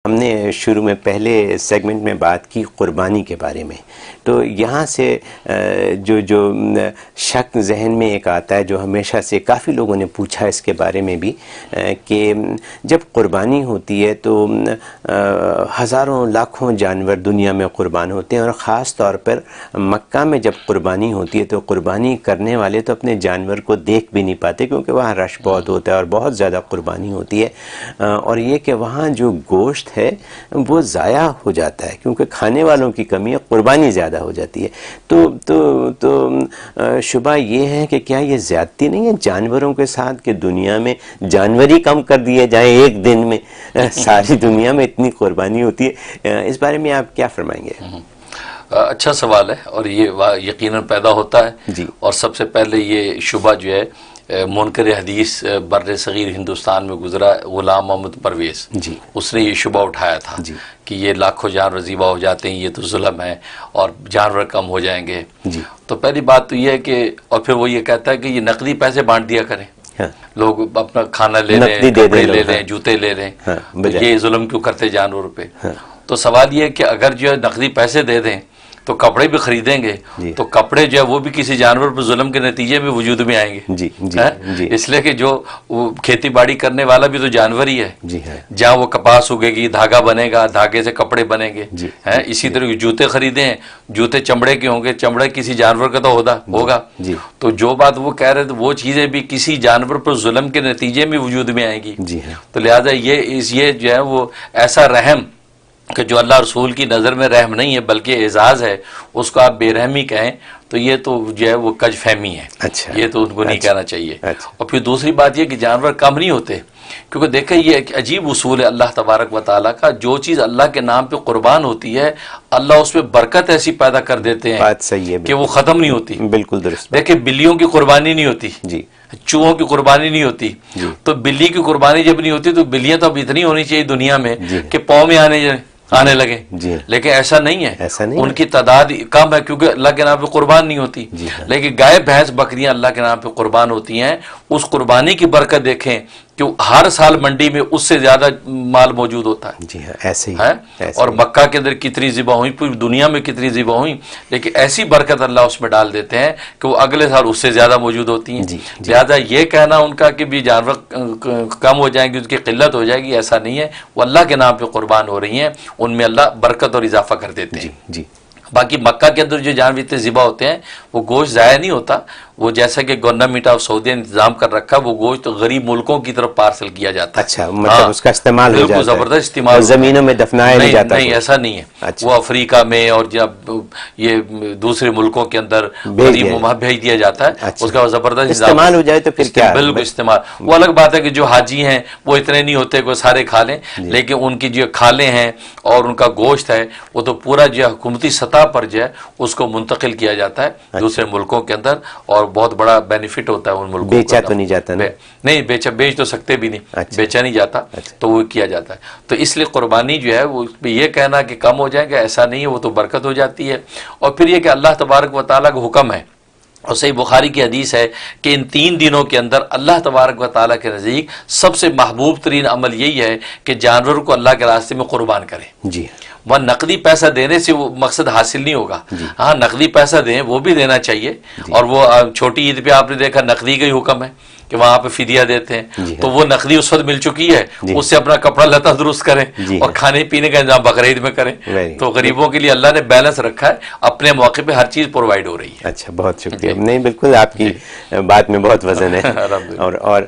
ہم نے شروع میں پہلے سیگمنٹ میں بات کی قربانی کے بارے میں، تو یہاں سے جو شک ذہن میں ایک آتا ہے، جو ہمیشہ سے کافی لوگوں نے پوچھا اس کے بارے میں بھی، کہ جب قربانی ہوتی ہے تو ہزاروں لاکھوں جانور دنیا میں قربان ہوتے ہیں، اور خاص طور پر مکہ میں جب قربانی ہوتی ہے تو قربانی کرنے والے تو اپنے جانور کو دیکھ بھی نہیں پاتے، کیونکہ وہاں رش بہت ہوتا ہے اور بہت زیادہ قربانی ہوتی ہے، اور یہ کہ وہاں جو گوشت ہے وہ ضائع ہو جاتا ہے کیونکہ کھانے والوں کی کمی ہے، قربانی زیادہ ہو جاتی ہے۔ تو شبہ یہ ہے کہ کیا یہ زیادتی نہیں ہے جانوروں کے ساتھ کہ دنیا میں جانور ہی کم کر دیے جائیں، ایک دن میں ساری دنیا میں اتنی قربانی ہوتی ہے، اس بارے میں آپ کیا فرمائیں گے؟ اچھا سوال ہے، اور یہ یقیناً پیدا ہوتا ہے جی، اور سب سے پہلے یہ شبہ جو ہے منکر حدیث بر صغیر ہندوستان میں گزرا غلام محمد پرویز، جی، اس نے یہ شبہ اٹھایا تھا جی، کہ یہ لاکھوں جانور ذبح ہو جاتے ہیں، یہ تو ظلم ہے اور جانور کم ہو جائیں گے۔ جی، تو پہلی بات تو یہ ہے کہ، اور پھر وہ یہ کہتا ہے کہ یہ نقدی پیسے بانٹ دیا کریں، ہاں، لوگ اپنا کھانا لے نقدی لیں، دے کپڑے دیں لے لوگ، لیں، ہاں، جوتے لے لیں، ہاں، تو بجائے یہ ظلم کیوں کرتے جانوروں پہ؟ ہاں، تو سوال یہ ہے کہ اگر جو ہے نقدی پیسے دے دیں تو کپڑے بھی خریدیں گے، جی، تو کپڑے جو ہے وہ بھی کسی جانور پر ظلم کے نتیجے میں وجود میں آئیں گے، جی، جی، جی، اس لیے کہ جو کھیتی باڑی کرنے والا بھی تو جانور ہی ہے، جی، ہاں، جہاں وہ کپاس اگے گی، دھاگا بنے گا، دھاگے سے کپڑے بنیں گے، جی، اسی طرح جوتے خریدیں، جوتے چمڑے کے ہوں گے، چمڑے کسی جانور کا تو ہوگا، جی، تو جو بات وہ کہہ رہے تھے وہ چیزیں بھی کسی جانور پر ظلم کے نتیجے میں وجود میں آئیں گی، جی، ہاں، تو لہٰذا یہ جو ہے وہ ایسا رحم کہ جو اللہ رسول کی نظر میں رحم نہیں ہے بلکہ اعزاز ہے، اس کو آپ بے رحمی کہیں تو یہ تو جو ہے وہ کج فہمی ہے، اچھا، یہ تو ان کو نہیں کہنا چاہیے۔ اچھا، اور پھر دوسری بات یہ کہ جانور کم نہیں ہوتے، کیونکہ دیکھیں یہ ایک عجیب اصول ہے اللہ تبارک و تعالیٰ کا، جو چیز اللہ کے نام پہ قربان ہوتی ہے اللہ اس میں برکت ایسی پیدا کر دیتے ہیں بات صحیح ہے، کہ وہ ختم نہیں ہوتی۔ بالکل درست، دیکھیں بلیوں کی قربانی نہیں ہوتی، جی، چوہوں کی قربانی نہیں ہوتی، جی، تو بلی کی قربانی جب نہیں ہوتی تو بلیاں تو اب اتنی ہونی چاہیے دنیا میں جی، کہ پاؤں میں آنے لگے، جی، لیکن ایسا نہیں ہے، ایسا نہیں ان ہے، کی تعداد کم ہے کیونکہ اللہ کے نام پہ قربان نہیں ہوتی، جی، ہاں، لیکن گائے بھینس بکریاں اللہ کے نام پہ قربان ہوتی ہیں، اس قربانی کی برکت دیکھیں کہ ہر سال منڈی میں اس سے زیادہ مال موجود ہوتا ہے، جی، ہاں، ایسے ہی ہے، ایسے اور ہی، مکہ کے اندر کتنی ذبح ہوئی، پوری دنیا میں کتنی ذبح ہوئی، لیکن ایسی برکت اللہ اس میں ڈال دیتے ہیں کہ وہ اگلے سال اس سے زیادہ موجود ہوتی ہیں، جی، جی، لہٰذا یہ کہنا ان کا کہ بھی جانور کم ہو جائیں گے، اس کی قلت ہو جائے گی، ایسا نہیں ہے، وہ اللہ کے نام پہ قربان ہو رہی ہیں، ان میں اللہ برکت اور اضافہ کر دیتے ہیں۔ جی، جی، باقی مکہ کے اندر جو جانور اتنے ذبح ہوتے ہیں وہ گوشت ضائع نہیں ہوتا، وہ جیسا کہ گورنمنٹ آف سعودیہ نے انتظام کر رکھا، وہ گوشت غریب ملکوں کی طرف پارسل کیا جاتا ہے، اچھا، مطلب اس کا استعمال ہو جاتا ہے، بالکل زبردست استعمال، زمینوں میں دفنایا نہیں جاتا، نہیں ایسا نہیں ہے، اچھا، وہ افریقہ میں اور جب یہ دوسرے ملکوں کے اندر غریب وہاں بھیج دیا جاتا ہے، اس کا زبردست استعمال ہو جائے تو پھر کیا، بالکل استعمال، وہ الگ بات ہے کہ جو حاجی ہیں وہ اتنے نہیں ہوتے کہ سارے کھا لیں، لیکن ان کی جو کھالیں ہیں اور ان کا گوشت ہے وہ تو پورا جو ہے حکومتی سطح پر جو ہے اس کو منتقل کیا جاتا ہے دوسرے ملکوں کے اندر، اور بہت بڑا بینیفٹ ہوتا ہے ان ملکوں کو، بیچا تو نہیں جاتا نا؟ نہیں بیچ تو سکتے بھی نہیں، بیچا نہیں جاتا، تو وہ کیا جاتا ہے، تو اس لیے قربانی جو ہے وہ یہ کہنا کہ کم ہو جائیں گے ایسا نہیں ہے، وہ تو برکت ہو جاتی ہے۔ اور پھر یہ کہ اللہ تبارک و تعالیٰ کا حکم ہے، اور صحیح بخاری کی حدیث ہے کہ ان 3 دنوں کے اندر اللہ تبارک و تعالیٰ کے نزدیک سب سے محبوب ترین عمل یہی ہے کہ جانور کو اللہ کے راستے میں قربان کریں، جی، وہ نقدی پیسہ دینے سے وہ مقصد حاصل نہیں ہوگا، ہاں نقدی پیسہ دیں وہ بھی دینا چاہیے، اور وہ چھوٹی عید پہ آپ نے دیکھا نقدی کا ہی حکم ہے کہ وہاں پہ فدیہ دیتے ہیں، تو وہ نقدی اس وقت مل چکی ہے، اس سے اپنا کپڑا لتا درست کریں اور کھانے پینے کا انتظام بقرعید میں کریں، تو غریبوں کے لیے اللہ نے بیلنس رکھا ہے، اپنے موقع پہ ہر چیز پرووائڈ ہو رہی ہے۔ اچھا، بہت شکریہ، نہیں بالکل آپ کی بات میں بہت وزن ہے، اور